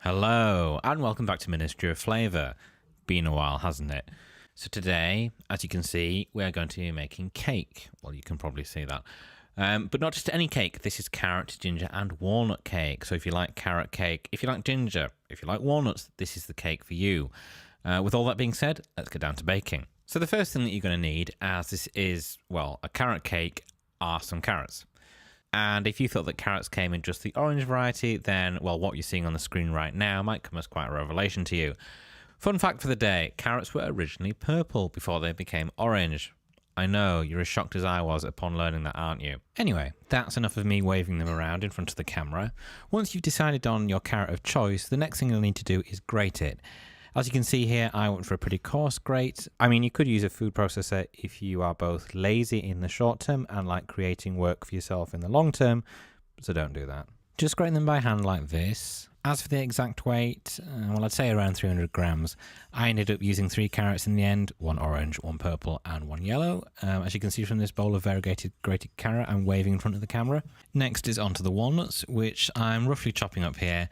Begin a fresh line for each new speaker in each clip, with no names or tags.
Hello, and welcome back to Ministry of Flavour. Been a while, hasn't it? So today, as you can see, we are going to be making cake. Well, you can probably see that. But not just any cake. This is carrot, ginger, and walnut cake. So if you like carrot cake, if you like ginger, if you like walnuts, this is the cake for you. With all that being said, let's get down to baking. So the first thing that you're going to need, as this is, well, a carrot cake, are some carrots. And if you thought that carrots came in just the orange variety, then, well, what you're seeing on the screen right now might come as quite a revelation to you. Fun fact for the day, carrots were originally purple before they became orange. I know, you're as shocked as I was upon learning that, aren't you? Anyway, that's enough of me waving them around in front of the camera. Once you've decided on your carrot of choice, the next thing you'll need to do is grate it. As you can see here, I went for a pretty coarse grate. I mean, you could use a food processor if you are both lazy in the short term and like creating work for yourself in the long term, so don't do that. Just grate them by hand like this. As for the exact weight, well, I'd say around 300 grams. I ended up using 3 carrots in the end, 1 orange, 1 purple, and 1 yellow. As you can see from this bowl of variegated grated carrot, I'm waving in front of the camera. Next is onto the walnuts, which I'm roughly chopping up here.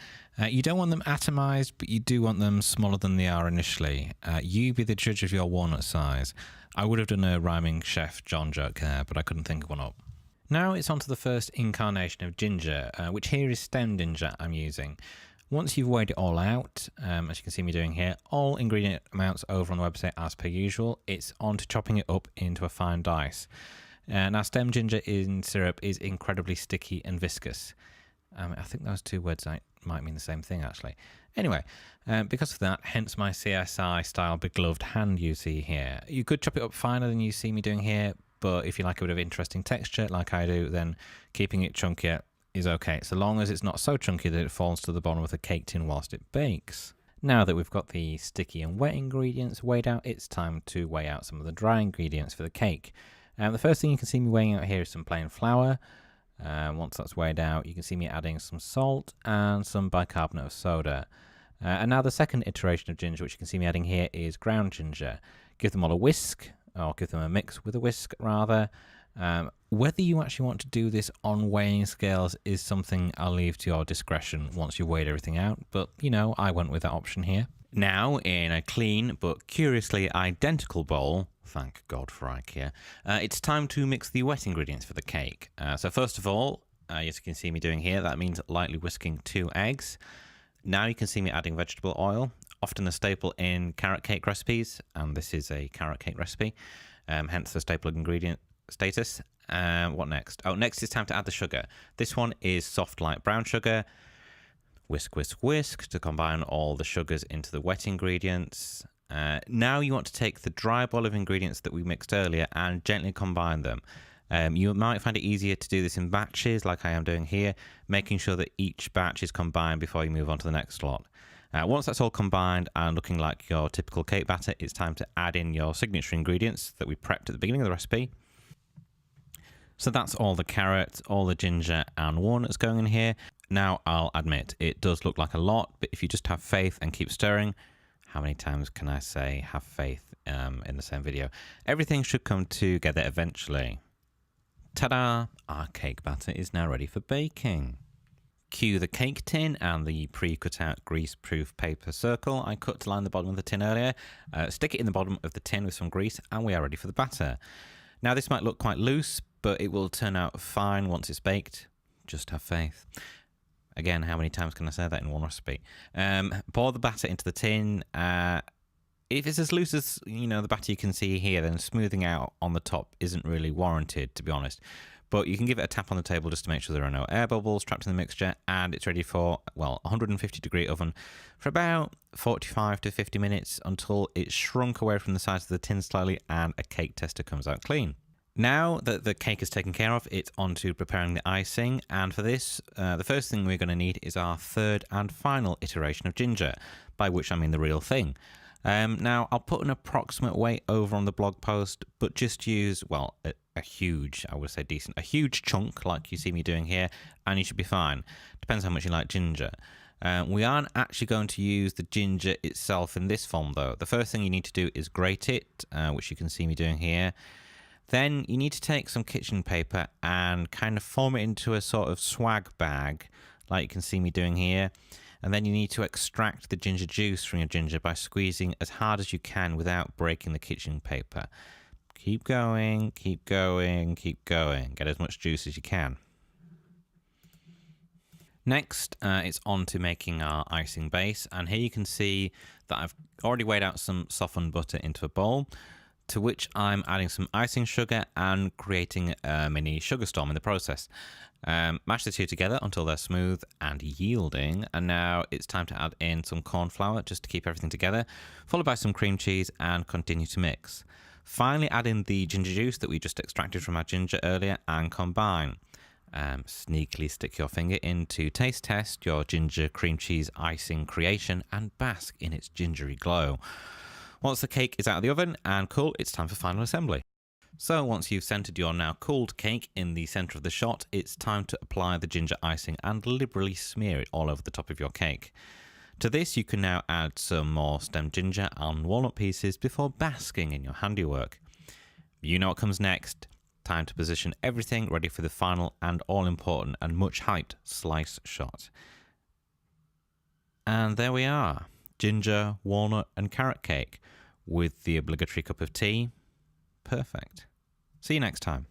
You don't want them atomized, but you do want them smaller than they are initially. You be the judge of your walnut size. I would have done a rhyming Chef John joke there, but I couldn't think of one up. Now it's onto the first incarnation of ginger, which here is stem ginger I'm using. Once you've weighed it all out, as you can see me doing here, all ingredient amounts over on the website as per usual. It's on to chopping it up into a fine dice. Now stem ginger in syrup is incredibly sticky and viscous. I think those two words might mean the same thing actually. Anyway, because of that, hence my CSI style big gloved hand you see here. You could chop it up finer than you see me doing here, but if you like a bit of interesting texture like I do, then keeping it chunkier is okay, so long as it's not so chunky that it falls to the bottom of the cake tin whilst it bakes. Now that we've got the sticky and wet ingredients weighed out, it's time to weigh out some of the dry ingredients for the cake. The first thing you can see me weighing out here is some plain flour. Once that's weighed out, you can see me adding some salt and some bicarbonate of soda. And now the second iteration of ginger, which you can see me adding here, is ground ginger. Give them all a whisk, or give them a mix with a whisk rather. Whether you actually want to do this on weighing scales is something I'll leave to your discretion once you've weighed everything out, but you know, I went with that option here. Now, in a clean but curiously identical bowl, thank God for IKEA, it's time to mix the wet ingredients for the cake. So first of all, as you can see me doing here, that means lightly whisking 2 eggs. Now you can see me adding vegetable oil, often a staple in carrot cake recipes, and this is a carrot cake recipe, hence the staple ingredient status. What next? Oh, next it's time to add the sugar. This one is soft light brown sugar. Whisk, whisk, whisk to combine all the sugars into the wet ingredients. Now you want to take the dry bowl of ingredients that we mixed earlier and gently combine them. You might find it easier to do this in batches like I am doing here, making sure that each batch is combined before you move on to the next lot. Once that's all combined and looking like your typical cake batter, it's time to add in your signature ingredients that we prepped at the beginning of the recipe. So that's all the carrot, all the ginger and walnuts going in here. Now I'll admit, it does look like a lot, but if you just have faith and keep stirring, how many times can I say have faith in the same video? Everything should come together eventually. Ta-da! Our cake batter is now ready for baking. Cue the cake tin and the pre-cut out grease-proof paper circle I cut to line the bottom of the tin earlier. Stick it in the bottom of the tin with some grease and we are ready for the batter. Now this might look quite loose, but it will turn out fine once it's baked. Just have faith. Again, how many times can I say that in one recipe? Pour the batter into the tin. If it's as loose as, you know, the batter you can see here, then smoothing out on the top isn't really warranted, to be honest. But you can give it a tap on the table just to make sure there are no air bubbles trapped in the mixture, and it's ready for, well, 150-degree oven for about 45 to 50 minutes until it's shrunk away from the sides of the tin slightly and a cake tester comes out clean. Now that the cake is taken care of, it's on to preparing the icing, and for this, the first thing we're going to need is our third and final iteration of ginger, by which I mean the real thing. Now, I'll put an approximate weight over on the blog post, but just use, well, a huge, I would say decent, a huge chunk like you see me doing here, and you should be fine. Depends how much you like ginger. We aren't actually going to use the ginger itself in this form, though. The first thing you need to do is grate it, which you can see me doing here. Then you need to take some kitchen paper and kind of form it into a sort of swag bag, like you can see me doing here. And then you need to extract the ginger juice from your ginger by squeezing as hard as you can without breaking the kitchen paper. Keep going, keep going, keep going. Get as much juice as you can. Next, it's on to making our icing base. And here you can see that I've already weighed out some softened butter into a bowl, to which I'm adding some icing sugar and creating a mini sugar storm in the process. Mash the two together until they're smooth and yielding, and now it's time to add in some corn flour just to keep everything together, followed by some cream cheese, and continue to mix. Finally, add in the ginger juice that we just extracted from our ginger earlier and combine. Sneakily stick your finger in to taste test your ginger cream cheese icing creation and bask in its gingery glow. Once the cake is out of the oven and cool, it's time for final assembly. So once you've centered your now cooled cake in the center of the shot, it's time to apply the ginger icing and liberally smear it all over the top of your cake. To this, you can now add some more stemmed ginger and walnut pieces before basking in your handiwork. You know what comes next. Time to position everything ready for the final and all-important and much hyped slice shot. And there we are. Ginger, walnut and carrot cake with the obligatory cup of tea. Perfect. See you next time.